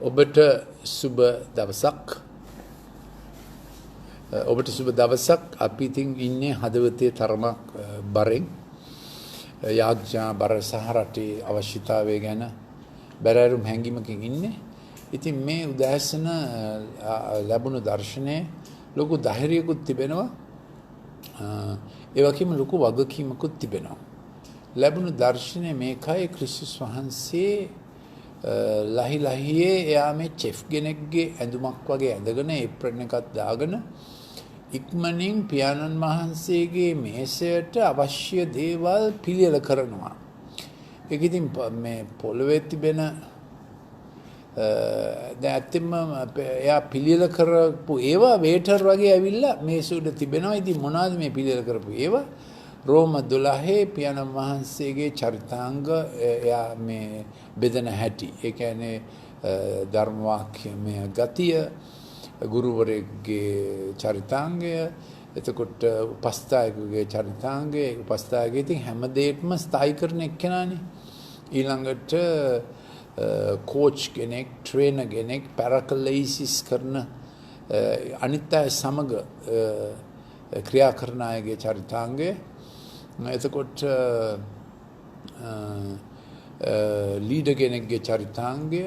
ඔබට සුබ දවසක්. ඔබට සුබ දවසක්. අපි ඉතින් ඉන්නේ හදවතේ තරමක් බරෙන් යාඥා බර සහ රටේ අවශ්‍යතාවය ගැන බැරෑරුම් හැඟීමකින් ඉන්නේ. ඉතින් මේ උදෑසන ලැබුණු දර්ශනයේ ලොකු ධෛර්යයකුත් තිබෙනවා. ඒ වගේම ලොකු වගකීමකුත් තිබෙනවා. ලැබුණු දර්ශනය මේකයි ක්‍රිස්තුස් වහන්සේ ලහියේ එයා මේ චෙෆ් කෙනෙක්ගේ ඇඳුමක් වගේ ඇඳගෙන ඒප්‍රන් එකක් දාගෙන ඉක්මනින් පියාණන් වහන්සේගේ මේසයට අවශ්‍ය දේවල් පිළියෙල කරනවා. ඒක ඉතින් මේ පොළවේ තිබෙන දැන් ඇත්තම එයා පිළියෙල කරපු ඒවා වේටර් වගේ ඇවිල්ලා මේසෙ උඩ තිබෙනවා. ඉතින් මොනවද මේ පිළියෙල කරපු ඒවා? රෝම 12 පියාණන් වහන්සේගේ චරිතාංග එයා මේ බෙදන හැටි. ඒ කියන්නේ ධර්ම වාක්‍යමය ගතිය, ගුරුවරයෙක්ගේ චරිතාංගය, එතකොට උපස්ථායකගේ චරිතාංගය, උපස්ථායකගේ ඉතින් හැම දෙයක්ම ස්ථායි කරන එක්කෙනානේ. ඊළඟට කෝච් කෙනෙක්, ට්‍රේනර් කෙනෙක්, පැරකලයිසිස් කරන අනිත් අය සමග ක්‍රියා කරන අයගේ චරිතාංගය. එතකොට ලීඩර් කෙනෙක්ගේ චරිතාංගය,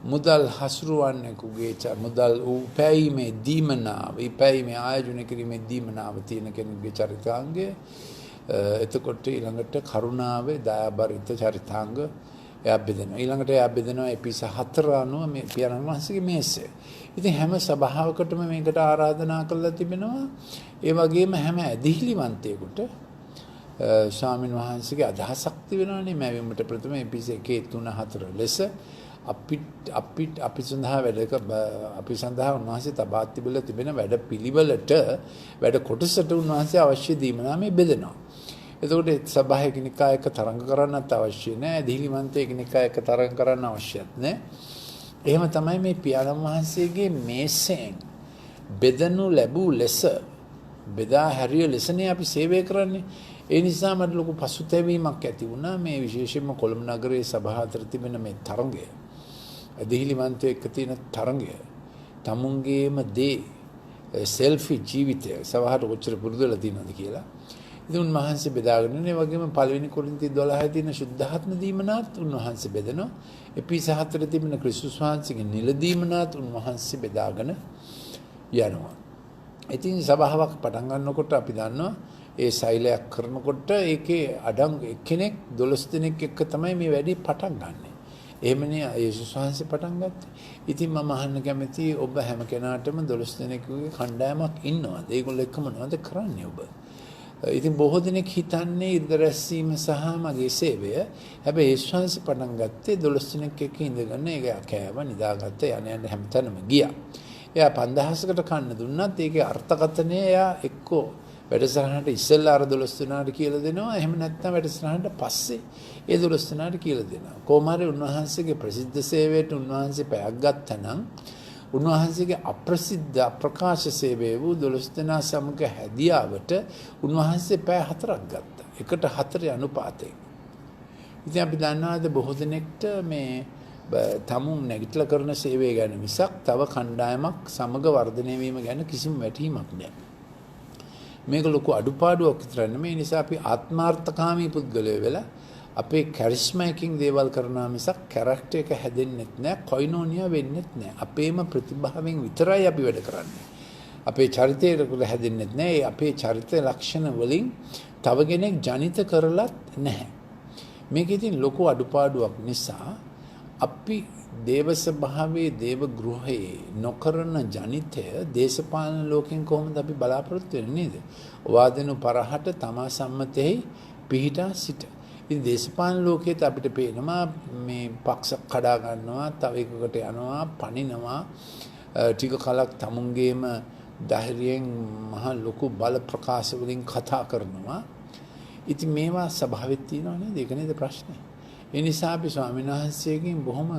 මුදල් හසුරුවන්නෙකුගේ මුදල් උපැයීමේ දීමනාව, ඉපැයීමේ ආයෝජනය කිරීමේ දීමනාව තියෙන කෙනෙකුගේ චරිතාංගය. එතකොට ඊළඟට කරුණාවේ දයාබරිත චරිතාංග එයා බෙදෙනවා. ඊළඟට එයා බෙදෙනවා එපිස 4 අනුව මේ පියාණන් වහන්සේගේ මේසය. ඉතින් හැම සභාවකටම මේකට ආරාධනා කරලා තිබෙනවා. ඒ වගේම හැම ඇදිහිලිවන්තයෙකුට ස්වාමීන් වහන්සේගේ අදහසක් තිබෙනවානේ මැවීමට ප්‍රථම එපිස 1 3 4 ලෙස අපි සඳහා අපි සඳහා උන්වහන්සේ තබා තිබිලා තිබෙන වැඩ පිළිවෙලට වැඩ කොටසට උන්වහන්සේ අවශ්‍ය දීමනාමේ බෙදෙනවා. එතකොට සභාව එකිනෙකා එක්ක තරඟ කරන්නත් අවශ්‍ය නැහැ. දීලිමන්තය එකිනෙකා එක්ක තරඟ කරන්න අවශ්‍යත් නැහැ. එහෙම තමයි මේ පියාණන් වහන්සේගේ මේසෙන් බෙදනු ලැබූ ලෙස බෙදා හැරිය ලෙසනේ අපි සේවය කරන්නේ. ඒ නිසා මට ලොකු පසුතැවීමක් ඇති වුණා මේ විශේෂයෙන්ම කොළඹ නගරයේ සභාව අතර තිබෙන මේ තරඟය. දීලිමන්තය එක්ක තියෙන තරඟය. තමුන්ගේම දේ සෙල්ෆි ජීවිතය සභාවට කොච්චර පුරුදුලා තියෙනවද කියලා. ඉතින් උන්වහන්සේ බෙදාගෙන ඉන්නේ. ඒ වගේම පළවෙනි කොරින්ති 12 තියෙන සුද්ධාත්ම දීමනාත් උන්වහන්සේ බෙදනවා. එපිස 4 තිබෙන ක්‍රිස්තුස් වහන්සේගේ නිල දීමනාත් උන්වහන්සේ බෙදාගෙන යනවා. ඉතින් සභාවක් පටන් ගන්නකොට අපි දන්නවා ඒ සෛලයක් කරනකොට ඒකේ අඩං එක්කෙනෙක් 12 දෙනෙක් එක්ක තමයි මේ වැඩේ පටන් ගන්නෙ. එහෙමනේ යේසුස් වහන්සේ පටන් ගත්තේ. ඉතින් මම අහන්න කැමතියි ඔබ හැම කෙනාටම 12 දෙනෙකුගේ කණ්ඩායමක් ඉන්නවද? ඒගොල්ලෝ එක්ක මොනවද කරන්නේ ඔබ? ඉතින් බොහෝ දෙනෙක් හිතන්නේ ඉර්ධ රැස්වීම සහ මගේ සේවය. හැබැයි යේසුස් වහන්සේ පටන් ගත්තේ 12 දෙනෙක් එක්ක ඉඳගෙන ඒක කෑව නිදාගත්ත යන හැමතැනම ගියා. එයා 5000කට කන්න දුන්නත් ඒකේ අර්ථකථනය එයා එක්කෝ වැඩසටහනට ඉස්සෙල්ලා අර 12 දෙනාට කියලා දෙනවා. එහෙම නැත්නම් වැඩසටහනට පස්සේ ඒ 12 දෙනාට කියලා දෙනවා. කොහොම හරි උන්වහන්සේගේ ප්‍රසිද්ධ සේවයට උන්වහන්සේ පැයක් ගත්තනම් උන්වහන්සේගේ අප්‍රසිද්ධ අප්‍රකාශ සේවය වූ 12 දෙනා සමග හැදියාවට උන්වහන්සේ පැය 4ක් ගත්තා. 1:4 අනුපාතයෙන්. ඉතින් අපි දන්නවාද බොහෝ දෙනෙක්ට මේ තමුන් නැගිටලා කරන සේවය ගැන මිසක් තව කණ්ඩායමක් සමග වර්ධනය වීම ගැන කිසිම වැටහීමක් නැහැ. මේක ලොකු අඩුපාඩුවක් විතර නෙමෙයි. ඒ නිසා අපි ආත්මාර්ථකාමී පුද්ගලයෝ වෙලා අපේ කැරිස්මයකින් දේවල් කරනවා මිසක් කැරක්ටර් එක හැදෙන්නෙත් නැහැ, කොයිනෝනියා වෙන්නෙත් නැහැ. අපේම ප්‍රතිභාවයෙන් විතරයි අපි වැඩ කරන්නේ. අපේ චරිතයකට හැදෙන්නෙත් නැහැ. අපේ චරිත ලක්ෂණ වලින් තව කෙනෙක් ජනිත කරලත් නැහැ. මේක ඉතින් ලොකු අඩුපාඩුවක් නිසා අපි දේව ස්වභාවයේ දේව ගෘහයේ නොකරන ජනිතය දේශපාලන ලෝකෙන් කොහොමද අපි බලාපොරොත්තු වෙන්නේ නේද? වාදෙනු පරහට තමා සම්මතෙහි පිහිටා සිට. ඉතින් දේශපාලන ලෝකයේත් අපිට පේනවා මේ පක්ෂ කඩා ගන්නවා, තව එකකට යනවා, පණිනවා, ටික කලක් තමුන්ගේම ධෛර්යයෙන් මහ ලොකු බල ප්‍රකාශ වලින් කතා කරනවා. ඉතින් මේවා ස්වභාවෙත් තියෙනවා නේද? ඒක නේද ප්‍රශ්නේ. ඒ නිසා අපි ස්වාමීන් වහන්සේගෙන් බොහොම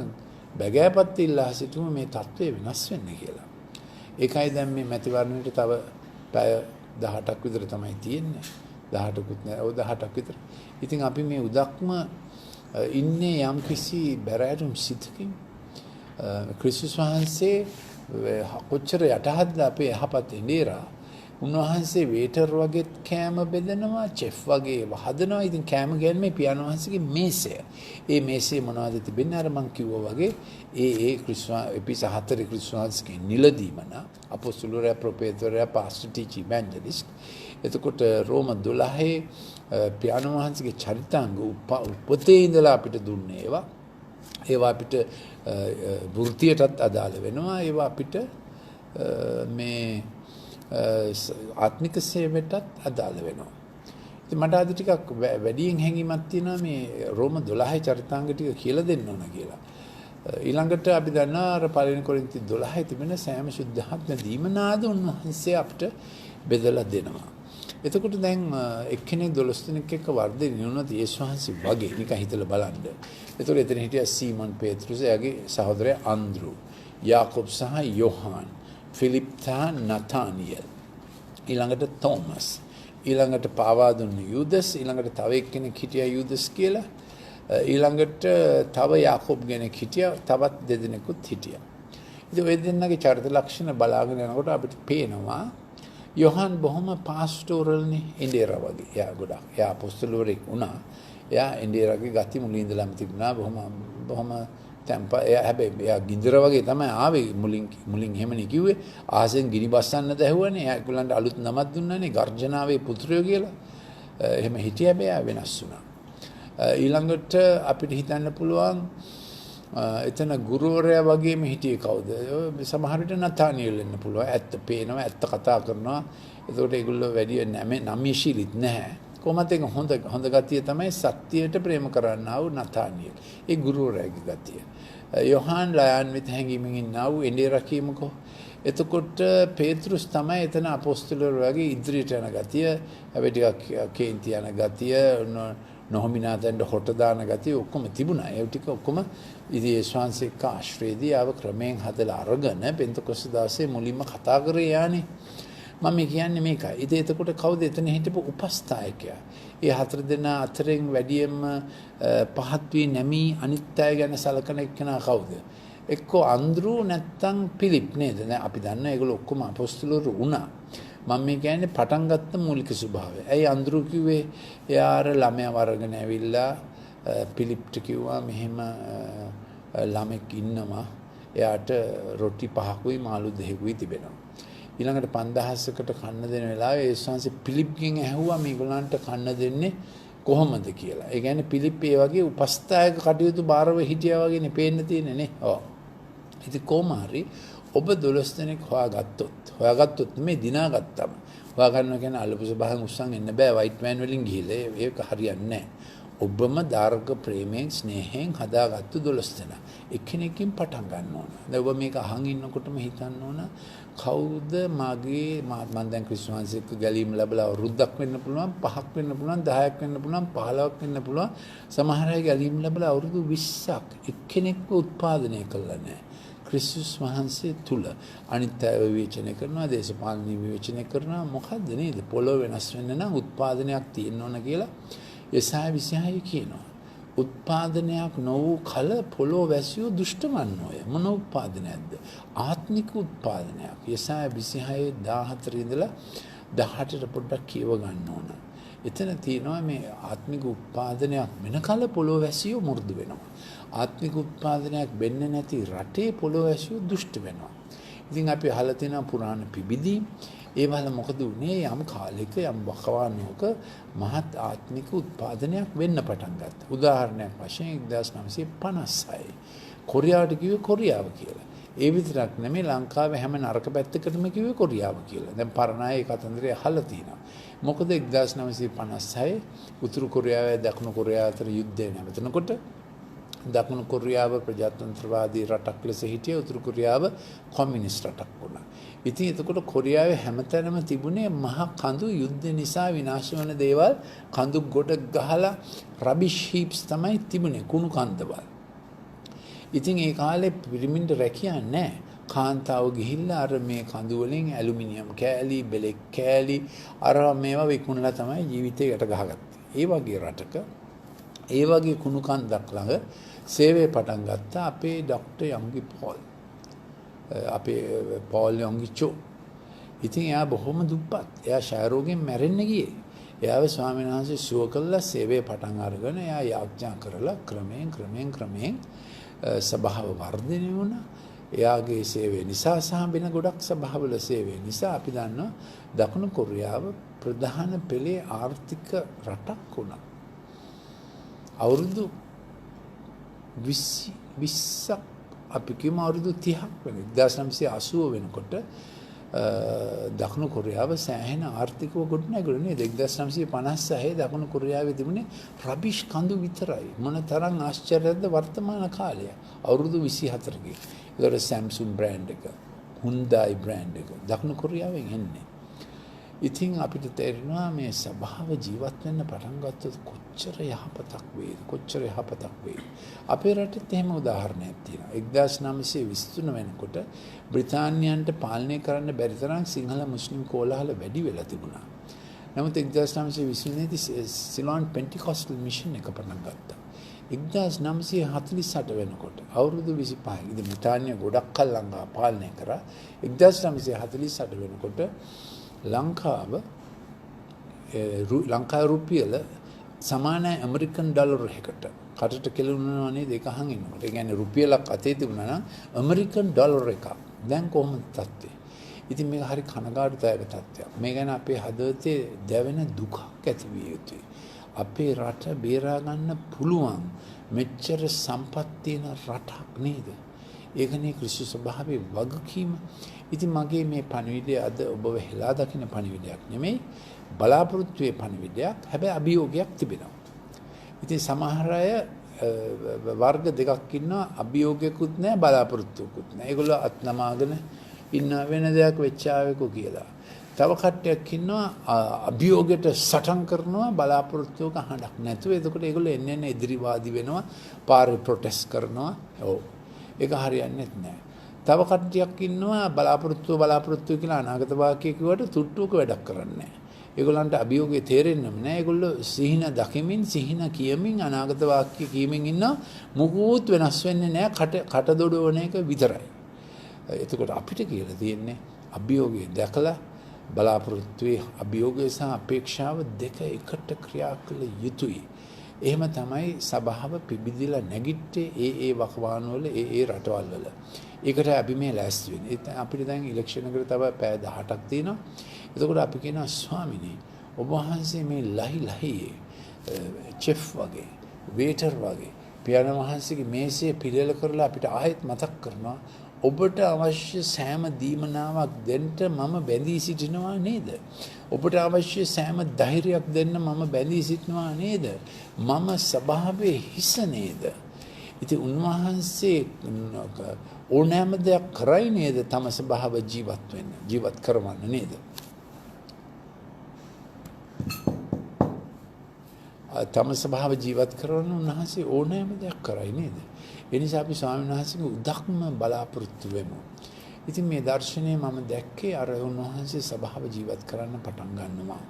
බැගෑපත් ඉල්ලා සිටුම මේ தત્ත්වය වෙනස් වෙන්න කියලා. ඒකයි දැන් මේ මැතිවරණයට තව පැය 18ක් විතර තමයි තියෙන්නේ. 18කුත් නෑ. ඔව් 18ක් විතර. ඉතින් අපි මේ උදක්ම ඉන්නේ යම් කිසි බැරෑරුම් සිතකින් ක්‍රිස්තුස් වහන්සේ කොච්චර යටහත්ද අපේ යහපත් ඉඳේරා උන්වහන්සේ වේටර් වගේ කෑම බෙදනවා චෙෆ් වගේ හදනවා. ඉතින් කෑම කියන්නේ පියාණන් වහන්සේගේ මේසය. ඒ මේසයේ මොනවද තිබෙන්නේ අර මං කිව්වා වගේ ඒ ක්‍රිස්තුස් එපිස 4 ක්‍රිස්තුස් වහන්සේගේ නිලදීමන අපොස්තුලරයා ප්‍රොපේතරයා පාස්ටර් ටීචර් ඉවැන්ජලිස්ට්. එතකොට රෝම 12 පියාණන් වහන්සේගේ චරිතාංග උපතේ ඉඳලා අපිට දුන්නේ ඒවා අපිට වෘත්තියටත් අදාළ වෙනවා. ඒවා අපිට මේ ආත්මික සේවයටත් අදාළ වෙනවා. ඉතින් මට අද ටිකක් වැඩියෙන් හැඟීමක් තියෙනවා මේ රෝම 12 චරිතාංග ටික කියලා දෙන්න ඕන කියලා. ඊළඟට අපි දන්නවා අර පළවෙනි කොරින්ති 12 තිබෙන සෑම සුද්ධාත්ම දීමනාද උන්වහන්සේ අපිට බෙදලා දෙනවා. එතකොට දැන් එක්කෙනෙක් 12 දෙනෙක් එක්ක වර්ධනය වුණත් යේසුස් වහන්සේ වගේ නිකන් හිතලා බලන්න. එතකොට එතන හිටියා සීමන් පේත්‍රුස්, එයාගේ සහෝදරයා අන්ද්‍රු, යාකොබ් සහ යොහාන්, ෆිලිප් සහ නතානියල්, ඊළඟට තෝමස්, ඊළඟට පාවා දුන්න යූදස්, ඊළඟට තව එක්කෙනෙක් හිටියා යූදස් කියලා, ඊළඟට තව යාකොබ් කෙනෙක් හිටියා, තවත් දෙදෙනෙකුත් හිටියා. ඉතින් ඔය දෙන්නගේ චරිත ලක්ෂණ බලාගෙන යනකොට අපිට පේනවා යොහාන් බොහොම පාස්ටෝරල්නේ ඉන්දියාව වගේ. එයා ගොඩක් එයා අපොස්තලවරයෙක් වුණා. එයා ඉන්දියාවේ ගති මුලින් ඉඳලාම තිබුණා. බොහොම තැම්පා. එයා හැබැයි එයා ගින්දර වගේ තමයි ආවේ මුලින් එහෙමනේ කිව්වේ. ආසෙන් ගිනි බස්සන්නද ඇහුවනේ. එයා ඒගොල්ලන්ට අලුත් නමක් දුන්නානේ ගර්ජනාවේ පුත්‍රයෝ කියලා. එහෙම හිටියා හැබැයි එයා වෙනස් වුණා. ඊළඟට අපිට හිතන්න පුළුවන් එතන ගුරුවරයා වගේම හිටියේ කවුද? සමහර විට නතානියල් වෙන්න පුළුවන්. ඇත්ත පේනවා, ඇත්ත කතා කරනවා. ඒකට ඒගොල්ලෝ වැඩි නම්‍යශීලීත් නැහැ. කොහොමද ඒක හොඳ ගතිය තමයි සත්‍යයට ප්‍රේම කරන්නා වූ නතානියල්. ඒ ගුරුවරයාගේ ගතිය. යොහාන් ලයන් විත් හැංගීමෙන් ඉන්නා වූ එන්නේ රකීමකෝ. එතකොට පේත්‍රුස් තමයි එතන අපොස්තලවරු වගේ ඉදිරියට යන ගතිය. හැබැයි ටිකක් කේන්ති යන ගතිය, නොහොමිනාතෙන්ට හොට දාන ගතිය ඔක්කොම තිබුණා. ඒ ටික ඔක්කොම ඉතින් ඒ ශාන්සික ආශ්‍රේදී ආව ක්‍රමයෙන් හදලා අරගෙන පෙන්තකොස්ත දාසේ මුලින්ම කතා කරේ යානේ. මම කියන්නේ මේකයි. ඉතින් එතකොට කවුද එතන හිටපු උපස්ථායකයා? ඒ 4 දෙනා අතරින් වැඩියෙන්ම පහත් වී නැමී අනිත් අය ගැන සලකන එක්කෙනා කවුද? එක්කෝ අන්ද්‍රු නැත්තම් පිලිප් නේද? දැන් අපි දන්නවා ඒගොල්ලෝ ඔක්කොම අපොස්තලවරු වුණා. මම මේ කියන්නේ පටන් ගත්ත මූලික ස්වභාවය. ඇයි අන්ද්‍රු කිව්වේ එයා අර ළමයා වරගෙන ඇවිල්ලා පිලිප්ට කිව්වා මෙහෙම ළමෙක් ඉන්නවා. එයාට රොටි 5කුයි මාළු 2කුයි තිබෙනවා. ඊළඟට 5000කට කන්න දෙන වෙලාවේ ඒ ශාන්සි පිලිප්ගෙන් ඇහුවා මේගොල්ලන්ට කන්න දෙන්නේ කොහොමද කියලා. ඒ කියන්නේ පිලිප් ඒ වගේ උපස්ථායක කටයුතු බාරව හිටියා වගේනේ පේන්න තියෙන්නේ නේ. ඔව්. ඉතින් කොහොම හරි ඔබ 12 දෙනෙක් හොයාගත්තොත් මේ දිනාගත්තම හොයාගන්නවා කියන්නේ අල්ලපු සබහන් උස්සන් එන්න බෑ වයිට් මෑන් වලින් ගිහිල්ලා ඒක හරියන්නේ නැහැ. ඔබම ධාර්මික ප්‍රේමයෙන් ස්නේහයෙන් හදාගත්තු 12 දෙනා එක්කෙනෙක්කින් පටන් ගන්න ඕන. දැන් ඔබ මේක අහන් ඉන්නකොටම හිතන්න ඕන කවුද මගේ මම දැන් ක්‍රිස්තුස් වහන්සේක ගැලීම ලැබලා අවුරුද්දක් වෙන්න පුළුවන් 5ක් වෙන්න පුළුවන් 10ක් වෙන්න පුළුවන් 15ක් වෙන්න පුළුවන් සමහර අය ගැලීම ලැබලා අවුරුදු 20ක් එක්කෙනෙක්ව උත්පාදනය කළා නැහැ. ක්‍රිස්තුස් වහන්සේ තුල අනිත් අය විවේචනය කරනවා දේශපාලන විවේචනය කරනවා මොකද්ද නේද පොළොව වෙනස් වෙන්න නම් උත්පාදනයක් තියෙන්න ඕන කියලා යසාය 26 කියනවා. උත්පාදනයක් නොවූ කල පොළොව වැසියෝ දුෂ්ටමන්නෝය. මොන උත්පාදනයක්ද? ආත්මික උත්පාදනයක්. යසාය 26 14 ඉඳලා 18ට පොඩ්ඩක් කියව ගන්න ඕන. එතන තියෙනවා මේ ආත්මික උත්පාදනයක් වෙන කල පොළොව වැසියෝ මු르දු වෙනවා. ආත්මික උත්පාදනයක් වෙන්නේ නැති රටේ පොළොව වැසියෝ දුෂ්ට වෙනවා. ඉතින් අපි අහලා තියෙනවා පුරාණ පිබිදී ඒ වල මොකද උනේ යම් කාලයක යම් වකවානුවක මහත් ආත්මික උත්පාදනයක් වෙන්න පටන් ගත්තා. උදාහරණයක් වශයෙන් 1956 කොරියාවට කිව්වේ කොරියාව කියලා. ඒ විතරක් නෙමෙයි ලංකාවේ හැම නරක පැත්තකටම කිව්වේ කොරියාව කියලා. දැන් පරණායේ කතන්දරය අහලා තියෙනවා. මොකද 1956 උතුරු කොරියාවයි දකුණු කොරියාව අතර යුද්ධය නැවතුනකොට දකුණු කොරියාව ප්‍රජාතන්ත්‍රවාදී රටක් ලෙස හිටිය උතුරු කොරියාව කොමියුනිස්ට් රටක් වුණා. ඉතින් එතකොට කොරියාවේ හැමතැනම තිබුණේ මහ කඳු යුද්ධ නිසා විනාශ වෙන දේවල් කඳු ගොඩ ගහලා රබිෂ් හීප්ස් තමයි තිබුණේ කුණු කන්දවල්. ඉතින් ඒ කාලේ පිරමිඩ් රැකියා නැහැ. කාන්තාව ගිහිල්ලා අර මේ කඳු වලින් ඇලුමිනියම් කෑලි, බෙලෙක් කෑලි අර මේවා විකුණලා තමයි ජීවිතේ යට ගහගත්තේ. ඒ වගේ රටක ඒ වගේ කුණු කන්දක් ළඟ සේවය පටන් ගත්තා අපේ ඩොක්ටර් යංගි පෝල්. අපේ පෝල් යංගිචෝ. ඉතින් එයා බොහොම දුප්පත්. එයා ශාරෝගෙන් මැරෙන්න ගියේ. එයාව ස්වාමීන් වහන්සේ සුව කළා සේවය පටන් අරගෙන එයා යාඥා කරලා ක්‍රමයෙන් සභාව වර්ධනය වුණා. එයාගේ සේවය නිසා සහ වෙන ගොඩක් සභාවල සේවය නිසා අපි දන්නවා දකුණු කොරියාව ප්‍රධාන පෙළේ ආර්ථික රටක් වුණා. අවුරුදු 20ක් අපි කියමු අවුරුදු 30ක් වෙන 1980 වෙනකොට දකුණු කොරියාව සෑහෙන ආර්ථිකව ගොඩනැගුණා නේද? 1956 දකුණු කොරියාවේ තිබුණේ රබිෂ් කඳු විතරයි. මොන තරම් ආශ්චර්යද වර්තමාන කාලය. අවුරුදු 24කින්. ඒකට Samsung බ්‍රෑන්ඩ් එක, Hyundai බ්‍රෑන්ඩ් එක දකුණු කොරියාවෙන් එන්නේ. ඉතින් අපිට තේරෙනවා මේ සභාව ජීවත් වෙන්න පටන් ගත්තොත් කොච්චර යහපතක් වේද. අපේ රටෙත් එහෙම උදාහරණයක් තියෙනවා. 1923 වෙනකොට බ්‍රිතාන්‍යයන්ට පාලනය කරන්න බැරි තරම් සිංහල මුස්ලිම් කෝලාහල වැඩි වෙලා තිබුණා. නමුත් 1929 දී සිලෝන් පෙන්ටිකොස්ටල් මිෂන් එක පටන් ගත්තා. 1948 වෙනකොට අවුරුදු 25 ඉතින් බ්‍රිතාන්‍ය ගොඩක් කල් ලංකාව පාලනය කරා. 1948 වෙනකොට ලංකා රුපියල සමානයි ඇමරිකන් ඩොලර් එකකට. කටට කෙලුණා නේද ඒක අහන් ඉන්නකොට. ඒ කියන්නේ රුපියලක් අතේ තිබුණා නම් ඇමරිකන් ඩොලර් එකක්. දැන් කොහොමද තත්ත්වය? ඉතින් මේක හරි කනගාටුදායක තත්ත්වයක්. මේ ගැන අපේ හදවතේ දැවෙන දුකක් ඇති විය යුතුයි. අපේ රට බේරා ගන්න පුළුවන් මෙච්චර සම්පත් තියෙන රටක් නේද? ඒකනේ ක්‍රිස්තු ස්වභාවයේ වගකීම. ඉතින් මගේ මේ පණිවිඩය අද ඔබ වෙලා දකින්න පණිවිඩයක් නෙමෙයි බලාපොරොත්තුවේ පණිවිඩයක්. හැබැයි අභියෝගයක් තිබෙනවා. ඉතින් සමහර අය වර්ග දෙකක් ඉන්නවා අභියෝගයකුත් නැහැ බලාපොරොත්තුකුත් නැහැ. ඒගොල්ලෝ අත්නමාගෙන ඉන්න වෙන දෙයක් වෙච්චාවෙකෝ කියලා. තව කට්ටියක් ඉන්නවා අභියෝගයට සටන් කරනවා බලාපොරොත්තුවක හඬක් නැතුව. එතකොට ඒගොල්ලෝ එන්න එදිරිවාදී වෙනවා, පාරේ ප්‍රොටෙස්ට් කරනවා. ඔව්. ඒක හරියන්නේ නැහැ. තව කට්ටියක් ඉන්නවා බලාපොරොත්තුව කියලා අනාගත වාක්‍ය කිව්වට තුට්ටුවක වැඩක් කරන්නේ නැහැ. ඒගොල්ලන්ට අභියෝගය තේරෙන්නෙම නැහැ. ඒගොල්ලෝ සිහින දකිමින් සිහින කියමින් අනාගත වාක්‍ය කියමින් ඉන්නවා. මුකුත් වෙනස් වෙන්නේ නැහැ. කට දොඩවන එක විතරයි. එතකොට අපිට කියලා තියෙන්නේ අභියෝගය දැකලා බලාපොරොත්තුවේ අභියෝගය සහ අපේක්ෂාව දෙක එකට ක්‍රියා කළ යුතුයි. එහෙම තමයි සභාව පිබිදිලා නැගිට්ටේ ඒ වකවානුවල ඒ රටවල් වල. ඒකට අපි මේ ලෑස්ති වෙන්නේ. අපිට දැන් ඉලෙක්ෂන් එකට තව පැය 18ක් තියෙනවා. එතකොට අපි කියනවා ස්වාමිනේ ඔබ වහන්සේ මේ ලහි චෙෆ් වගේ වේටර් වගේ පියාණන් වහන්සේගේ මේසය පිළියෙල කරලා අපිට ආයෙත් මතක් කරනවා ඔබට අවශ්‍ය සෑම දීමනාවක් දෙන්න මම බැඳී සිටිනවා නේද? ඔබට අවශ්‍ය සෑම ධෛර්යයක් දෙන්න මම බැඳී සිටිනවා නේද? මම සභාවේ හිස නේද? ඉතින් උන්වහන්සේ ඕනෑම දෙයක් කරයි නේද තම සභාව ජීවත් කරවන්න නේද? තම සභාව ජීවත් කරවන්න උන්වහන්සේ ඕනෑම දෙයක් කරයි නේද? ඒ නිසා අපි ස්වාමීන් වහන්සේගේ උදක්ම බලාපොරොත්තු වෙමු. ඉතින් මේ දර්ශනය මම දැක්කේ අර උන්වහන්සේ සභාව ජීවත් කරන්න පටන් ගන්නවා.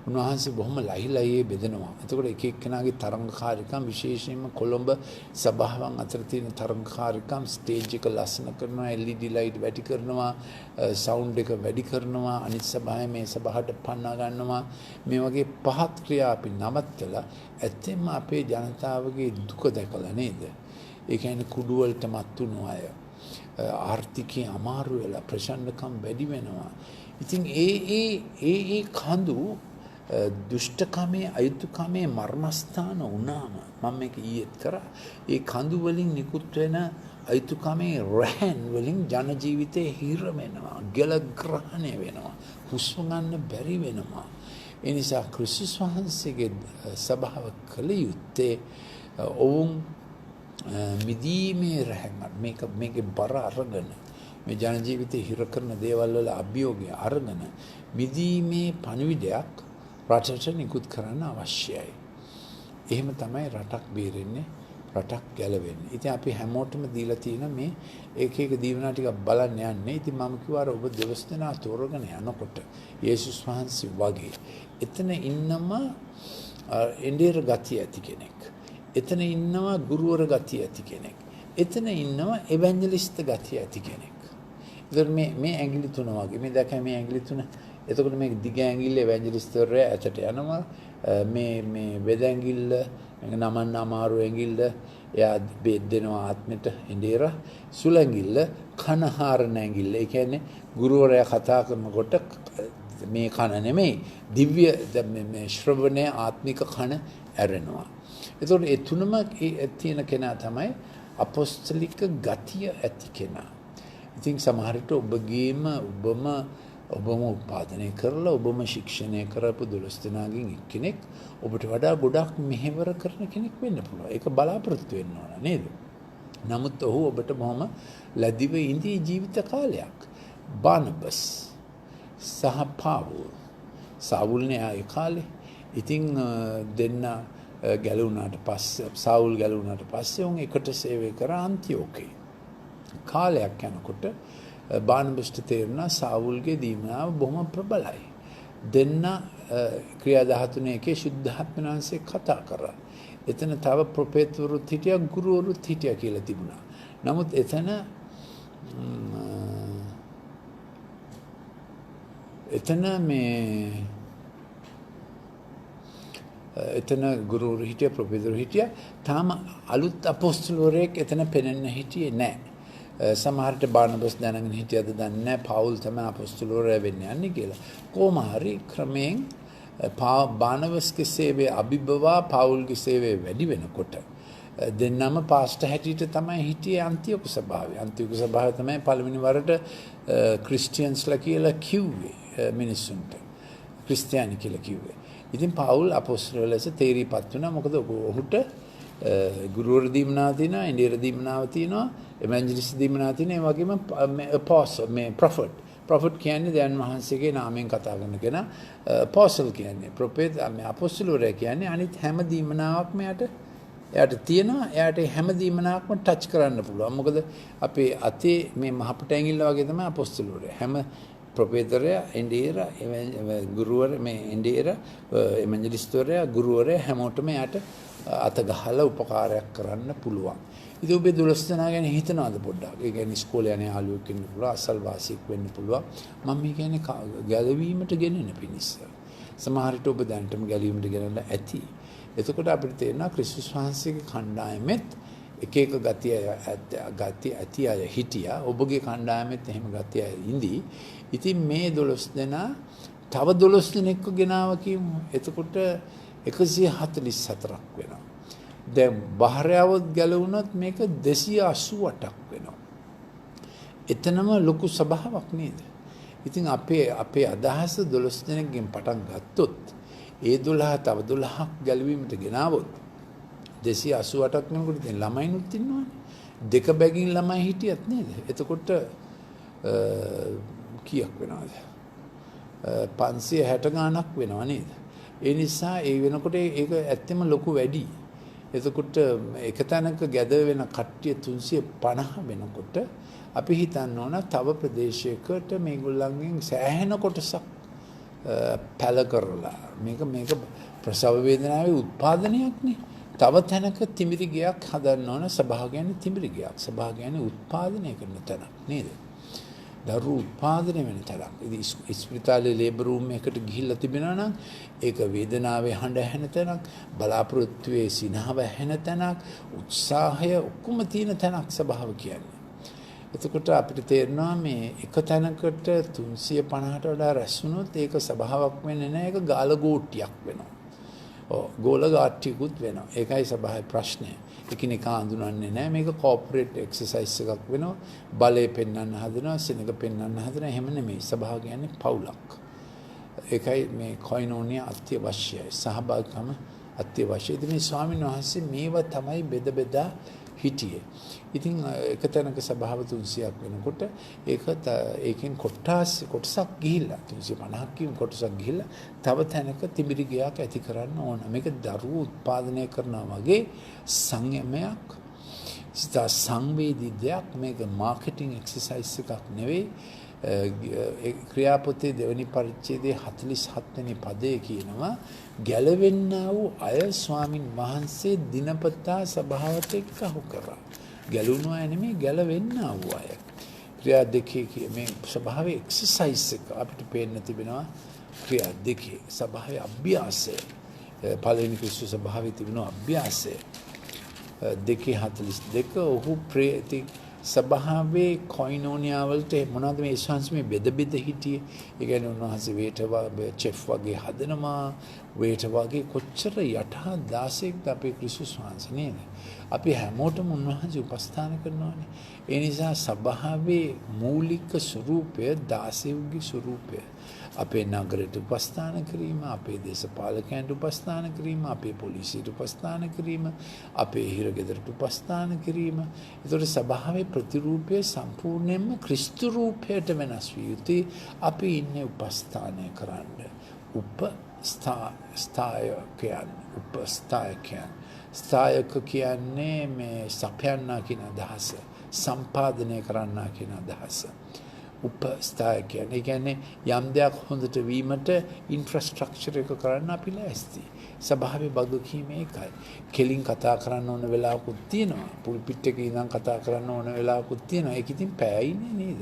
උන්වහන්සේ බොහොම ලහිලයේ බෙදෙනවා. එතකොට එක එක්කෙනාගේ තරංගකාරීකම් විශේෂයෙන්ම කොළඹ සභාවන් අතර තියෙන තරංගකාරීකම් ස්ටේජ් එක ලස්සන කරනවා, LED ලයිට් වැඩි කරනවා, සවුන්ඩ් එක වැඩි කරනවා, අනිත් සභාවේ මේ සභාවට පන්නා ගන්නවා. මේ වගේ පහත් ක්‍රියා අපි නවත්තලා ඇත්තෙන්ම අපේ ජනතාවගේ දුක දැකලා නේද? ඒ කියන්නේ කුඩු වලට මත් වුණු අය ආර්ථිකයේ අමාරු වෙලා ප්‍රචණ්ඩකම් වැඩි වෙනවා. ඉතින් ඒ කඳු දුෂ්ටකමේ අයුතුකමේ මර්මස්ථාන වුණාම මම මේක ඊයේත් කරා. ඒ කඳු වලින් නිකුත් වෙන අයුතුකමේ රැහන් වලින් ජන ජීවිතේ හිර වෙනවා, ගල ග්‍රහණය වෙනවා, හුස්ම ගන්න බැරි වෙනවා. ඒ නිසා ක්‍රිස්තුස් වහන්සේගේ සභාව කළ යුත්තේ ඔවුන් මිදීමේ රැහන් මේකේ බර අරගෙන මේ ජන ජීවිතේ හිර කරන දේවල් වල අභියෝගය අරගෙන මිදීමේ පණිවිඩයක් රටට නිකුත් කරන්න අවශ්‍යයි. එහෙම තමයි රටක් බේරෙන්නේ, රටක් ගැලවෙන්නේ. ඉතින් අපි හැමෝටම දීලා තියෙන මේ එක දීවනා ටිකක් බලන්න යන්නේ. ඉතින් මම කිව්වා අර ඔබ දවස් දෙනා තෝරගෙන යනකොට යේසුස් වහන්සේ වගේ එතන ඉන්නම එඬේර ගතිය ඇති කෙනෙක්. එතන ඉන්නවා ගුරුවර ගතිය ඇති කෙනෙක්. එතන ඉන්නවා එවැන්ජලිස්ට් ගතිය ඇති කෙනෙක්. ඒතර මේ ඇඟිලි තුන වගේ මේ දැක්කම මේ ඇඟිලි තුන. එතකොට මේ දිග ඇඟිල්ල එවැන්ජලිස්ට්වරයා ඇතට යනවා. මේ වෙද ඇඟිල්ල නමන්න අමාරු ඇඟිල්ල එයා බෙද දෙනවා ආත්මෙට ඉඳේර සුල ඇඟිල්ල කනහාරන ඇඟිල්ල. ඒ කියන්නේ ගුරුවරයා කතා කරනකොට මේ කන නෙමෙයි දිව්‍ය මේ ශ්‍රවණය ආත්මික කන ඇරෙනවා. එතකොට ඒ තුනම තියෙන කෙනා තමයි අපොස්තලික ගතිය ඇති කෙනා. ඉතින් සමහර විට ඔබගේම ඔබම උත්පාදනය කරලා ඔබම ශික්ෂණය කරපු 12 දෙනාගෙන් එක්කෙනෙක් ඔබට වඩා ගොඩක් මෙහෙවර කරන කෙනෙක් වෙන්න පුළුවන්. ඒක බලාපොරොත්තු වෙන්න ඕන නේද? නමුත් ඔහු ඔබට බොහොම ලැබිව ඉඳී ජීවිත කාලයක්. බානබස් සහ පාවුල්. සාවුල්නේ ආයේ කාලේ. ඉතින් දෙන්න ගැලුණාට පස්සේ සාවුල් ගැලුණාට පස්සේ උන් එකට සේවය කරා අන්තිෝකේ. කාලයක් යනකොට බානබස්ට තේරුණා සාවුල්ගේ දීමනාව බොහොම ප්‍රබලයි. දෙන්න ක්‍රියා 13 ශුද්ධාත්ම වහන්සේ කතා කරා. එතන තව ප්‍රොෆෙට්වරුත් හිටියා ගුරුවරුත් හිටියා කියලා තිබුණා. නමුත් එතන ගුරුවරු හිටියා ප්‍රොෆෙසර් හිටියා. තාම අලුත් අපොස්තලවරයෙක් එතන පෙනෙන්න හිටියේ නැහැ. සමහරට බානබස් දැනගෙන හිටියද දන්නේ නැහැ පවුල් තමයි අපොස්තලවරයා වෙන්න යන්නේ කියලා. කොහොම හරි ක්‍රමයෙන් බානබස්ගේ සේවය අභිබවා පවුල්ගේ සේවය වැඩි වෙනකොට දෙන්නම පාස්ටර් හැටියට තමයි හිටියේ අන්තිෝක සභාවේ. අන්තිෝක සභාව තමයි පළවෙනි වරට ක්‍රිස්ටියන්ස්ලා කියලා කිව්වේ මිනිස්සුන්ට. ක්‍රිස්තියානි කියලා කිව්වේ. ඉතින් පවුල් අපොස්තල ලෙස තේරීපත් වුණා. මොකද ඔහුට ගුරුවර දීමනාව තියෙනවා, ඉන්දියර දීමනාව තියෙනවා, එවැන්ජලිස්ට් දීමනාව තියෙනවා. ඒ වගේම මේ ප්‍රොෆෙට් කියන්නේ දැන් වහන්සේගේ නාමයෙන් කතා කරන කෙනා. අපොස්තල් කියන්නේ ප්‍රොෆෙට් මේ අපොස්තලවරයා කියන්නේ අනිත් හැම දීමනාවක්ම එයාට තියෙනවා. එයාට හැම දීමනාවක්ම ටච් කරන්න පුළුවන්. මොකද අපේ අතේ මේ මහපට ඇඟිල්ල වගේ තමයි අපොස්තලවරයා. හැම ප්‍රොෆෙටරයා ඉන්දියර ගුරුවර මේ ඉන්දියර එවැන්ජලිස්ට්වරයා ගුරුවරයා හැමෝටම යාට අත ගහලා උපකාරයක් කරන්න පුළුවන්. ඉතින් ඔබේ 12 දෙනා ගැන හිතනවාද පොඩ්ඩක්? ඒ කියන්නේ ඉස්කෝලේ යන යාළුවෙක් වෙන්න පුළුවන්, අසල්වාසියෙක් වෙන්න පුළුවන්. මම මේ කියන්නේ ගැලවීමට ගෙනෙන පිණිස. සමහර විට ඔබ දැනටම ගැලවීමට ගෙනලා ඇති. එතකොට අපිට තේරෙනවා ක්‍රිස්තුස් වහන්සේගේ කණ්ඩායමෙත් එක ගති ඇති අය හිටියා. ඔබගේ කණ්ඩායමෙත් එහෙම ගති අය ඉඳී. ඉතින් මේ 12 දෙනා තව 12 දෙනෙක්ව ගෙනාව කියමු. එතකොට 144ක් වෙනවා. දැන් බහරයවොත් ගැලවුණොත් මේක 288ක් වෙනවා. එතනම ලොකු සභාවක් නේද? ඉතින් අපේ අදහස 12 දෙනෙක්ගෙන් පටන් ගත්තොත් ඒ 12 තව 12ක් ගැලවීමට ගෙනාවොත් 288ක් වෙනකොට ඉතින් ළමයිනුත් ඉන්නවනේ. දෙක බැගින් ළමයි හිටියත් නේද? එතකොට කීයක් වෙනවද? 560 ගාණක් වෙනව නේද? ඒ නිසා ඒ වෙනකොට ඒක ඇත්තම ලොකු වැඩි. එතකොට එක තැනක ගැද වෙන කට්ටිය 350 වෙනකොට අපි හිතන්න ඕන තව ප්‍රදේශයකට මේගොල්ලන්ගෙන් සෑහෙන කොටසක් පැල කරලා මේක ප්‍රසව වේදනාවේ උත්පාදනයක් නේ. තව තැනක තිමිරි ගයක් හදන්න ඕන. සභාව කියන්නේ තිමිරි ගයක්. සභාව කියන්නේ උත්පාදනය කරන තැනක් නේද? දරු උත්පාදනය වෙන තැනක්. ඉතින් ඉස්පිරිතාලේ ලේබර් රූම් එකකට ගිහිල්ලා තිබෙනවා නම් ඒක වේදනාවේ හඬ ඇහෙන තැනක්, බලාපොරොත්තුවේ සිනහව ඇහෙන තැනක්, උත්සාහය ඔක්කොම තියෙන තැනක් සභාව කියන්නේ. එතකොට අපිට තේරෙනවා මේ එක තැනකට 350ට වඩා රැස් වුණොත් ඒක සභාවක් වෙන්නේ නැහැ. ඒක ගාලගෝට්ටියක් වෙනවා. ගෝල ගාට්ටියකුත් වෙනවා. ඒකයි සභාවේ ප්‍රශ්නය. එකිනෙකා හඳුනන්නේ නැහැ. මේක කෝපරේට් එක්සර්සයිස් එකක් වෙනවා. බලය පෙන්වන්න හදනවා, සෙනඟ පෙන්වන්න හදනවා. එහෙම නෙමෙයි. සභාව කියන්නේ පවුලක්. ඒකයි මේ කොයිනෝනිය අත්‍යවශ්‍යයි. සහභාගීකම අත්‍යවශ්‍යයි. ඉතින් මේ ස්වාමීන් වහන්සේ මේවා තමයි බෙදා හිටියේ. ඉතින් එක තැනක සභාව 300ක් වෙනකොට ඒකෙන් කොටසක් ගිහිල්ලා 350ක් කියන කොටසක් ගිහිල්ලා තව තැනක තිබිරි ගයක් ඇති කරන්න ඕන. මේක දරුවෝ උත්පාදනය කරනවා වගේ සංයමයක් සිතා සංවේදී දෙයක්. මේක මාකටිං එක්සර්සයිස් එකක් නෙවෙයි. ක්‍රියාපොතේ දෙවැනි පරිච්ඡේදයේ 47 වෙනි පදයේ කියනවා ගැලවෙන්නා වූ අය ස්වාමින් වහන්සේ දිනපතා සභාවට එක්කහු කරා. ගැලුණු අය නෙමෙයි ගැලවෙන්නා වූ අය. ක්‍රියා දෙකේ මේ සභාවේ එක්සර්සයිස් එක අපිට පේන්න තිබෙනවා. ක්‍රියා දෙකේ සභාවේ අභ්‍යාසය පළවෙනි ක්‍රිස්තු සභාවේ තිබෙන අභ්‍යාසය 2:42 ඔහු ප්‍රේති සභාවේ කොයිනෝනියා වලට මොනවද මේ ශාන්ස් මේ බෙද හිටියේ. ඒ කියන්නේ උන්වහන්සේ චෙෆ් වගේ හදනවා. වේට වගේ කොච්චර යටහා 16ක් අපේ ක්‍රිස්තුස් වහන්සේ නේද. අපි හැමෝටම උන්වහන්සේ උපස්ථාන කරනවානේ. ඒ නිසා සභාවේ මූලික ස්වરૂපය 16ගේ ස්වરૂපය. අපේ නගරයට උපස්ථාන කිරීම, අපේ දේශපාලකයන්ට උපස්ථාන කිරීම, අපේ පොලිසියට උපස්ථාන කිරීම, අපේ හිරගෙදරට උපස්ථාන කිරීම. ඒතකොට සභාවේ ප්‍රතිරූපය සම්පූර්ණයෙන්ම ක්‍රිස්තු රූපයට වෙනස් විය යුතුයි. අපි ඉන්නේ උපස්ථානය කරන්න. ස්ථායක කියන්නේ මේ සපයන්නා කියන අදහස, සම්පාදනය කරන්නා කියන අදහස. උපස්ථාය කියන්නේ යම් දෙයක් හොඳට වීමට ඉන්ෆ්‍රාස්ට්‍රක්චර් එක කරන්න අපි ලෑස්ති. සභාවේ වගකීම ඒකයි. කෙලින් කතා කරන්න ඕන වෙලාවකුත් තියෙනවා. පුල්පිට් එකේ ඉඳන් කතා කරන්න ඕන වෙලාවකුත් තියෙනවා. ඒක ඉතින් පැයයිනේ නේද?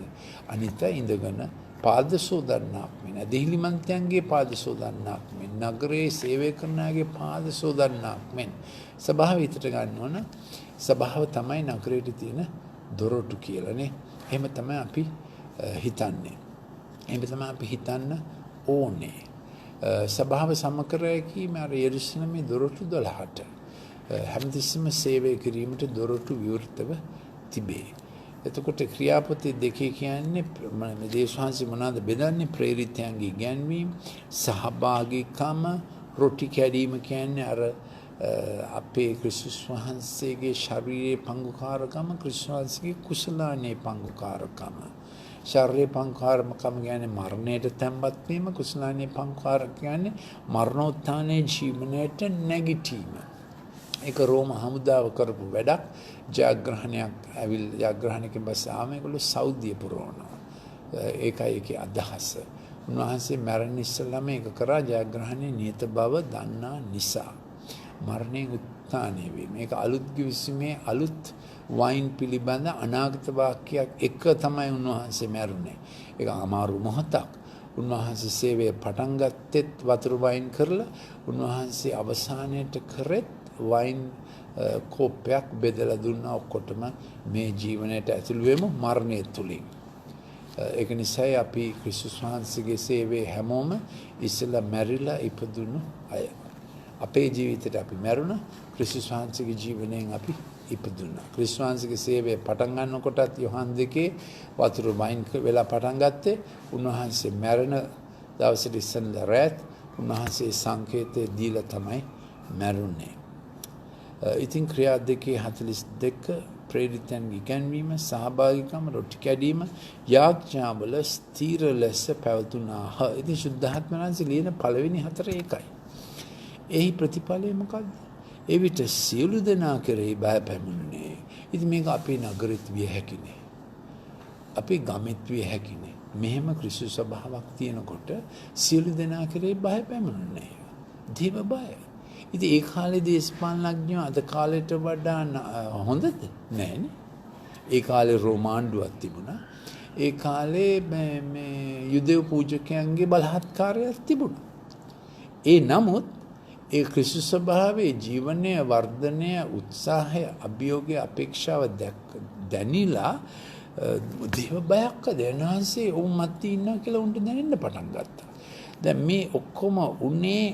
අනිත් ඉඳගෙන පාද සෝදන්නක් මෙන්න දෙහිලිමන්තයන්ගේ පාද සෝදන්නක් මෙන්න නගරේ සේවය කරනාගේ පාද සෝදන්නක් මෙන්න සභාව විතර ගන්න ඕන. සභාව තමයි නගරේට තියෙන දොරටු කියලානේ. එහෙම තමයි අපි හිතන්නේ. එහෙම තමයි අපි හිතන්න ඕනේ. සභාව සමකරයි කීම අර යෙරුසලමේ දොරටු 12ට හැමතිස්සෙම සේවය කිරීමට දොරටු විවෘතව තිබේ. එතකොට ක්‍රියාපොතේ 2 කියන්නේ මේ දේශවංශි මොනවාද බෙදන්නේ? ප්‍රේරිතයන්ගේ ඉගැන්වීම, සහභාගීකම, රොටි කැඩීම කියන්නේ අර අපේ ක්‍රිස්තුස් වහන්සේගේ ශරීරයේ පංගුකාරකම, ක්‍රිස්තුස් වහන්සේගේ කුසලානේ පංගුකාරකම. ශරීරයේ පංගුකාරකම කියන්නේ මරණයට තැන්පත් වීම, කුසලානේ පංගුකාරක කියන්නේ මරණෝත්ථානයේ ජීවනයට නැගිටීම. ඒක රෝම හමුදාව කරපු වැඩක්. ජයග්‍රහණයක් ජයග්‍රහණයකින් පස්සේ ආම ඒගොල්ලෝ සෞදිය පුරවනවා. ඒකයි ඒකේ අදහස. උන්වහන්සේ මරණ ඉස්සෙල්ලාම ඒක කරා ජයග්‍රහණයේ නියත බව දන්නා නිසා. මරණයෙන් උත්ථානය වීම. මේක අලුත් කිවිසුමේ අලුත් වයින් පිළිබඳ අනාගත වාක්‍යයක් එක තමයි උන්වහන්සේ මැරුණේ. ඒක අමාරු මොහොතක්. උන්වහන්සේ සේවය පටන් ගත්තෙත් වතුර වයින් කරලා උන්වහන්සේ අවසානයේට කරෙත් වයින් කෝප්පයක් බෙදලා දුන්නා ඔක්කොටම මේ ජීවනයට ඇතුළු වෙමු මරණය තුලින්. ඒක නිසා අපි ක්‍රිස්තුස් වහන්සේගේ සේවයේ හැමෝම ඉස්සෙල්ලා මැරිලා ඉපදුණු අය. අපේ ජීවිතේට අපි මැරුණා. ක්‍රිස්තුස් වහන්සේගේ ජීවනයෙන් අපි ඉපදුණා. ක්‍රිස්තුස් වහන්සේගේ සේවය පටන් ගන්නකොටත් යොහන් 2 වතුර වයින් වෙලා පටන් ගත්තේ. උන්වහන්සේ මැරෙන දවසට ඉස්සෙල්ලා රැත් උන්වහන්සේ සංකේතය දීලා තමයි මැරුණේ. ඉතින් ක්‍රියා 2:42 ප්‍රේරිතයන්ගේ ඉගැන්වීම, සහභාගීකම, රොටි කැඩීම යාඥාවල ස්ථීර ලෙස පැවතුනාහ. ඉතින් සුද්ධාත්මයන්සේ ලියන පළවෙනි 4 ඒකයි. එහි ප්‍රතිඵලය මොකද්ද? එවිට සියලු දෙනා කෙරෙහි බය පැමුණේ. ඉතින් මේක අපේ නගරෙත් විය හැකිනේ. අපේ ගමෙත් විය හැකිනේ. මෙහෙම ක්‍රිස්තු සභාවක් තියෙනකොට සියලු දෙනා කෙරෙහි බය පැමුණේ. දේව බය. ඉතින් ඒ කාලේ දේශපාලනඥයෝ අද කාලයට වඩා හොඳද? නෑනේ. ඒ කාලේ රෝමාණ්ඩුවක් තිබුණා. ඒ කාලේ මේ යුදෙව් පූජකයන්ගේ බලහත්කාරයක් තිබුණා. ඒ නමුත් ඒ ක්‍රිස්තු සභාවේ ජීවනය වර්ධනය උත්සාහය අභියෝගය අපේක්ෂාව දැනිලා දේව බයක් දැනහන්සේ උන් මැත්තේ ඉන්නවා කියලා උන්ට දැනෙන්න පටන් ගත්තා. දැන් මේ ඔක්කොම උනේ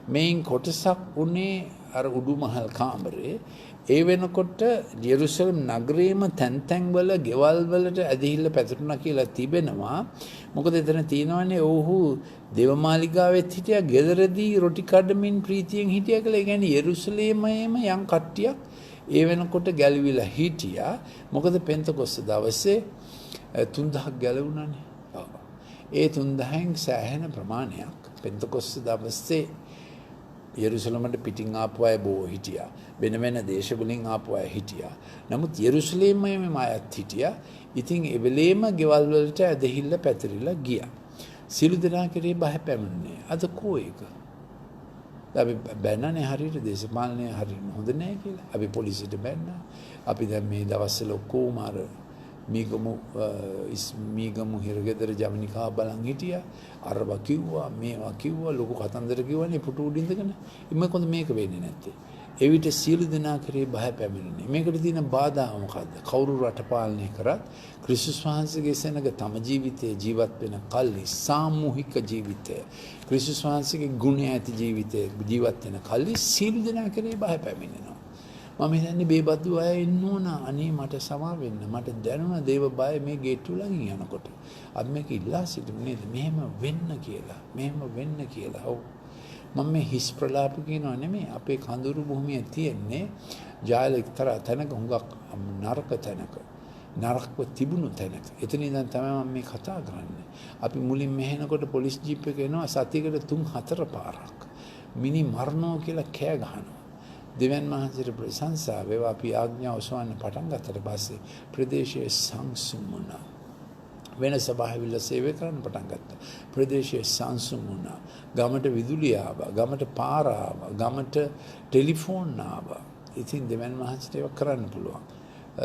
මේන් කොටසක් උනේ අර උඩුමහල් කාමරේ. ඒ වෙනකොට ජෙරුසලම් නගරයේම තැන් වල ගෙවල් වලට ඇදහිල්ල පැතුරුණා කියලා තිබෙනවා. මොකද එතන තියෙනවනේ ඔහු දේවමාලිගාවෙත් හිටියා, ගෙදරදී රොටි කඩමින් ප්‍රීතියෙන් හිටියා කියලා. ඒ කියන්නේ යෙරුසලේමයේම යම් කට්ටියක් ඒ වෙනකොට ගැලවිලා හිටියා. මොකද පෙන්තකොස්ත දවසේ 3000ක් ගැලවුණානේ. ඒ 3000න් සෑහෙන ප්‍රමාණයක් පෙන්තකොස්ත දවසේ යෙරුසලමට පිටින් ආපු අය බොහෝ හිටියා. වෙන වෙන දේශවලින් ආපු අය හිටියා. නමුත් යෙරුසලේමේම අයත් හිටියා. ඉතින් ඒ වෙලේම ගෙවල් වලට ඇදහිල්ල පැතිරිලා ගියා. සිළු දෙනා කෙරේ බය පැමිණුනේ. අද කෝ ඒක? අපි බැන්නනේ හරියට දේශපාලනය හරියට හොඳ නැහැ කියලා. අපි පොලිසියට බැන්නා. අපි දැන් මේ දවස්වල ඔක්කොම අර මීගමු හිරගෙදර ජවනිකා බලන් හිටියා. අරවා කිව්වා, මේවා කිව්වා, ලොකු කතන්දර කිව්වනේ පුටු උඩින්දගෙන. ඉමකොන්ද මේක වෙන්නේ නැත්තේ. එවිට සියලු දෙනා කරේ බය පැමිණෙන්නේ. මේකට තියෙන බාධා මොකද්ද? කවුරු රට පාලනය කරත් ක්‍රිස්තුස් වහන්සේගේ සෙනඟ තම ජීවිතයේ ජීවත් වෙන කල්ලි සාමූහික ජීවිතය, ක්‍රිස්තුස් වහන්සේගේ ගුණ ඇති ජීවිතයේ ජීවත් වෙන කල්ලි සියලු දෙනා කරේ බය පැමිණෙනවා. මම හිතන්නේ බේබද්දු අය ඉන්න ඕන. අනේ මට සමා වෙන්න. මට දැනුණ දේව බය මේ ගේට්ටු ළඟින් යනකොට. අපි මේක ඉල්ලා සිටිමු නේද? මෙහෙම වෙන්න කියලා. මෙහෙම වෙන්න කියලා. ඔව්. මම මේ හිස් ප්‍රලාප කියනවා නෙමෙයි. අපේ කඳුරු භූමියේ තියෙන්නේ ජාල එක්තරා තැනක හුඟක් නරක තැනක. නරකව තිබුණු තැනක. එතන ඉඳන් තමයි මම මේ කතා කරන්නේ. අපි මුලින් මෙහෙනකොට පොලිස් ජීප් එක එනවා සතියකට 3-4 පාරක්. මිනි මරණෝ කියලා කෑ ගහනවා. දෙවියන් වහන්සේට ප්‍රශංසා වේවා. අපි ආඥාව සොයන්න පටන් ගත්තට පස්සේ ප්‍රදේශයේ සංසුන් වුණා. වෙන සභාවල සේවය කරන්න පටන් ගත්තා. ප්‍රදේශයේ සංසුන් වුණා. ගමට විදුලිය ආවා. ගමට පාර ආවා. ගමට ටෙලිෆෝන් ආවා. ඉතින් දෙවියන් වහන්සේට ඒක කරන්න පුළුවන්.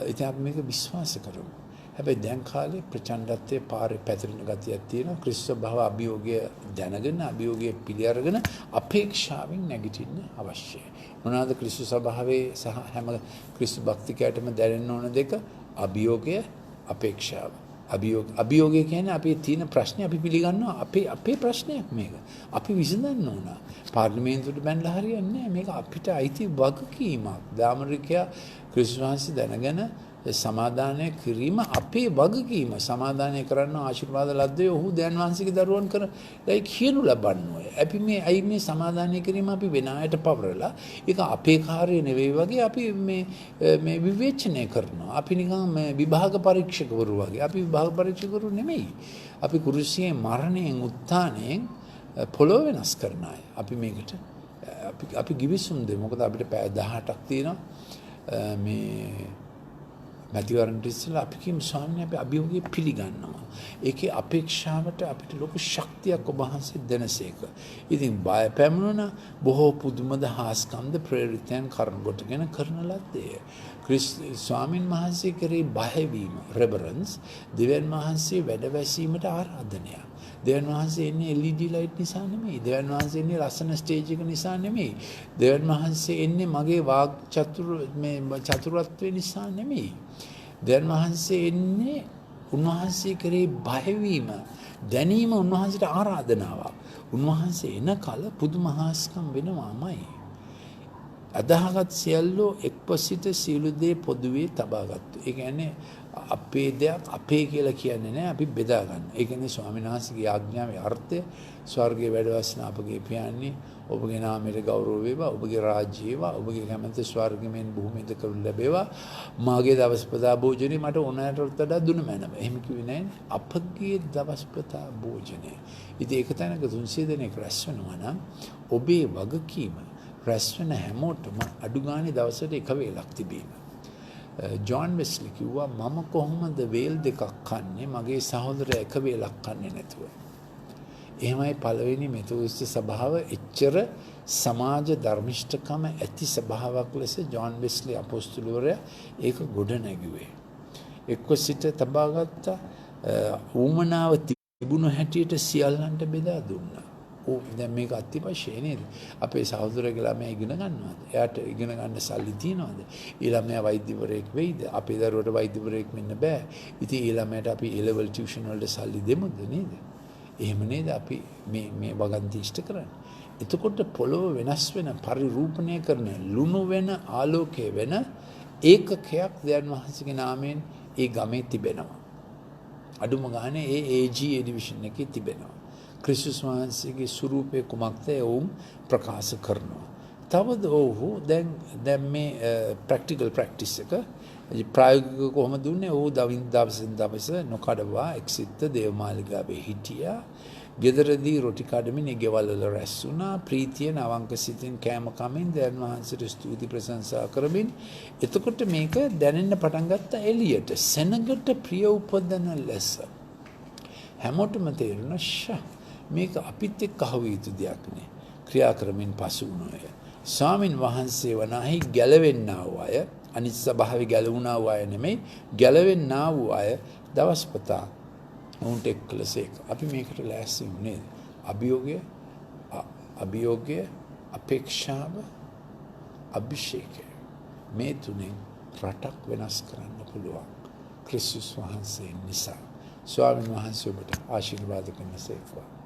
ඉතින් අපි මේක විශ්වාස කරමු. හැබැයි දැන් කාලේ ප්‍රචණ්ඩත්වයේ පාරේ පැතිරෙන ගතියක් තියෙනවා. ක්‍රිස්තු භව අභියෝගය දැනගෙන අභියෝගය පිළි අරගෙන අපේක්ෂාවෙන් නැගිටින්න අවශ්‍යයි. මොනවාද ක්‍රිස්තු ස්වභාවයේ සහ හැම ක්‍රිස්තු භක්තිකයටම දැනෙන්න ඕන දෙක? අභියෝගය, අපේක්ෂාව. අභියෝගය කියන්නේ අපේ තියෙන ප්‍රශ්නේ අපි පිළිගන්නවා. අපේ ප්‍රශ්නයක් මේක. අපි විසඳන්න ඕන. පාර්ලිමේන්තුවට බැනලා හරියන්නේ නැහැ. මේක අපිට අයිති වගකීමක්. දාමරිකයා ක්‍රිස්තු වහන්සේ දැනගෙන සමාදානය කිරීම අපේ වගකීම. සමාදානය කරන්න ආශිර්වාද ලද්දේ ඔහු දැන් වහන්සේගේ දරුවන් කරයි කියනු ලබන්නේ. අපි මේ සමාදානය කිරීම අපි වෙන අයට පවරලා ඒක අපේ කාර්යය නෙවෙයි වගේ අපි මේ විවේචනය කරනවා. අපි නිකන් මේ විභාග පරීක්ෂකවරු වගේ. අපි විභාග පරීක්ෂකවරු නෙමෙයි. අපි කුරුසියේ මරණයෙන් උත්ථානයෙන් පොළොව වෙනස් කරන අය. අපි මේකට අපි ගිවිසුම් දෙමු. මොකද අපිට පැය 18ක් තියෙනවා. මේ මැතිවරණට ඉස්සෙල්ලා අපි කියමු ස්වාමීන් අපි අභියෝගය පිළිගන්නවා. ඒකේ අපේක්ෂාවට අපිට ලොකු ශක්තියක් ඔබ වහන්සේ දෙනසේක. ඉතින් බය පැමුණා බොහෝ පුදුමද හාස්කම්ද ප්‍රේරිතයන් කරනකොටගෙන කරන ලද්දේ. ස්වාමීන් වහන්සේ කරේ බයවීම රෙවරන්ස් දෙවියන් වහන්සේ වැඩවැසීමට ආරාධනයක්. දෙවියන් වහන්සේ එන්නේ LED ලයිට් නිසා නෙමෙයි. දෙවියන් වහන්සේ එන්නේ ලස්සන ස්ටේජ් එක නිසා නෙමෙයි. දෙවියන් වහන්සේ එන්නේ මගේ වාග් චතුරත්වය නිසා නෙමෙයි. දෙවියන් වහන්සේ එන්නේ උන්වහන්සේ කරේ බයවීම දැනීම උන්වහන්සේට ආරාධනාවක්. උන්වහන්සේ එන කල පුදුමහාස්කම් වෙනවාමයි. අදහගත් සියල්ලෝ එක්ව සිට සියලු දේ පොදුවේ තබාගත්තු. ඒ කියන්නේ අපේ දෙයක් අපේ කියලා කියන්නේ නැහැ. අපි බෙදා ගන්න. ඒ කියන්නේ ස්වාමීන් වහන්සේගේ ආඥාවේ අර්ථය ස්වර්ගයේ වැඩ වසන අපගේ පියාණන් ඔබගේ නාමයට ගෞරව වේවා. ඔබගේ රාජ්‍ය වේවා. ඔබගේ කැමැත්ත ස්වර්ගයෙන් භූමියද කරනු ලැබේවා. මාගේ දවස්පතා භෝජනේ මට ඕනෑමට වඩා දුන මැනව. එහෙම කිව්වේ නැහැ. අපගේ දවස්පතා භෝජනේ. ඉතින් ඒක තැනක 300 දෙනෙක් රැස් වෙනවා නම් ඔබේ වගකීම රැස් වෙන හැමෝටම අඩු ගානේ දවසට එක වේලක් තිබීම. ජෝන් වෙස්ලි කිව්වා මම කොහොමද වේල් දෙකක් කන්නේ මගේ සහෝදරයා එක වේලක් කන්නේ නැතුව. එහෙමයි පළවෙනි මෙතෝස්ත සභාව එච්චර සමාජ ධර්මිෂ්ඨකම ඇති සභාවක් ලෙස ජෝන් වෙස්ලි අපොස්තුලවරයා ඒක ගොඩ නැගුවේ. එක්ව සිට තබාගත්ත ඌමනාව තිබුණු හැටියට සියල්ලන්ට බෙදා දුන්නා. දැන් මේක අත්‍යවශ්‍යයි නේද? අපේ සහෝදරයගේ ළමයා ඉගෙන ගන්නවද? එයාට ඉගෙන ගන්න සල්ලි තියනවද? ඒ ළමයා වෛද්‍යවරයෙක් වෙයිද? අපේ දරුවට වෛද්‍යවරයෙක් වෙන්න බෑ. ඉතින් ඒ ළමයාට අපි A level tuition වලට සල්ලි දෙමුද නේද? එහෙම නේද අපි මේ වගන්ති ඉෂ්ට කරන්නේ. එතකොට පොළොව වෙනස් වෙන පරිරූපණය කරන ලුණු වෙන ආලෝකය වෙන ඒකකයක් දෙයන් වහන්සේගේ නාමයෙන් ඒ ගමේ තිබෙනවා. අඩුම ගානේ ඒ AGA ඩිවිෂන් එකේ තිබෙනවා. ක්‍රිස්තුස් වහන්සේගේ ස්වරූපය කුමක්ද ඔවුන් ප්‍රකාශ කරනවා. තවද ඔහු දැන් මේ ප්‍රැක්ටිකල් ප්‍රැක්ටිස් එක ප්‍රායෝගිකව කොහොමද දුන්නේ? ඔහු දවසින් දවස නොකඩවා එක්සිට දේවමාලිගාවේ හිටියා. ගෙදරදී රොටි කඩමින් ඒ ගෙවල් වල රැස් වුණා. ප්‍රීතියෙන් අවංක සිතින් කෑම කමින් දැන් වහන්සේට ස්තුති ප්‍රශංසා කරමින්. එතකොට මේක දැනෙන්න පටන් ගත්ත එළියට සෙනඟට ප්‍රිය උපදන ලෙස. හැමෝටම තේරුණා මේක අපිත් එක්ක අහුව යුතු දෙයක් නේ. ක්‍රියා කරමින් පසු වුණාය. ස්වාමින් වහන්සේ වනාහි ගැලවෙන්නා වූ අය, අනිත් ස්වභාවය ගැලවුණා වූ අය නෙමෙයි, ගැලවෙන්නා වූ අය දවස්පතා උන්ට එක්කලසේක. අපි මේකට ලෑස්ති වුණේ අභියෝගය, අපේක්ෂාව, අභිෂේකය. මේ තුනෙන් රටක් වෙනස් කරන්න පුළුවන්. ක්‍රිස්තුස් වහන්සේ නිසා. ස්වාමීන් වහන්සේ ඔබට ආශිර්වාද කරන සේක්වා.